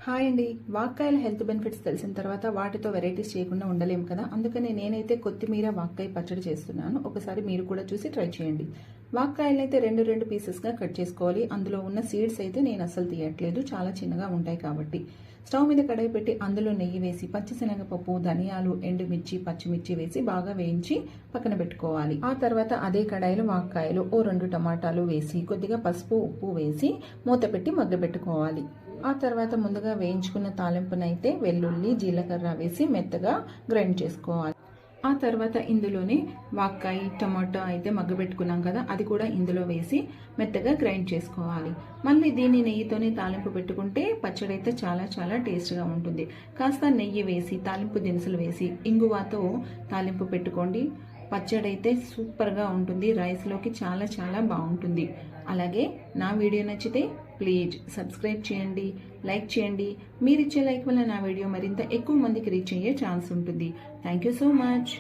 Hi అండి. వాక్కాయల health benefits తెలిసిన తర్వాత వాటితో వెరైటీస్ చేయకుండా ఉండలేము కదా. అందుకని నేనైతే కొత్తిమీర వాక్కాయ పచ్చడి చేస్తున్నాను. ఒకసారి మీరు కూడా చూసి ట్రై చేయండి. వాక్కాయలు అయితే రెండు పీసెస్గా కట్ చేసుకోవాలి. అందులో ఉన్న సీడ్స్ అయితే నేను అస్సలు తీయట్లేదు, చాలా చిన్నగా ఉంటాయి కాబట్టి. స్టవ్ మీద కడాయి పెట్టి అందులో నెయ్యి వేసి పచ్చిశనగపప్పు, ధనియాలు, ఎండుమిర్చి, పచ్చిమిర్చి వేసి బాగా వేయించి పక్కన పెట్టుకోవాలి. ఆ తర్వాత అదే కడాయిలో వాక్కాయలు, 2 టమాటాలు వేసి కొద్దిగా పసుపు, ఉప్పు వేసి మూత పెట్టి మగ్గబెట్టుకోవాలి. ఆ తర్వాత ముందుగా వేయించుకున్న తాలింపునైతే వెల్లుల్లి, జీలకర్ర వేసి మెత్తగా గ్రైండ్ చేసుకోవాలి. ఆ తర్వాత ఇందులోనే వాక్కాయ, టమాటో అయితే మగ్గబెట్టుకున్నాం కదా, అది కూడా ఇందులో వేసి మెత్తగా గ్రైండ్ చేసుకోవాలి. మళ్ళీ దీన్ని నెయ్యితోనే తాలింపు పెట్టుకుంటే పచ్చడి అయితే చాలా టేస్ట్గా ఉంటుంది. కాస్త నెయ్యి వేసి తాలింపు దినుసులు వేసి ఇంగువతో తాలింపు పెట్టుకోండి. పచ్చడి అయితే సూపర్గా ఉంటుంది. రైస్లోకి చాలా బాగుంటుంది. అలాగే నా వీడియో నచ్చితే ప్లీజ్ సబ్స్క్రైబ్ చేయండి, లైక్ చేయండి. మీరిచ్చే లైక్ వల్ల నా వీడియో మరింత ఎక్కువ మందికి రీచ్ అయ్యే ఛాన్స్ ఉంటుంది. Thank you so much.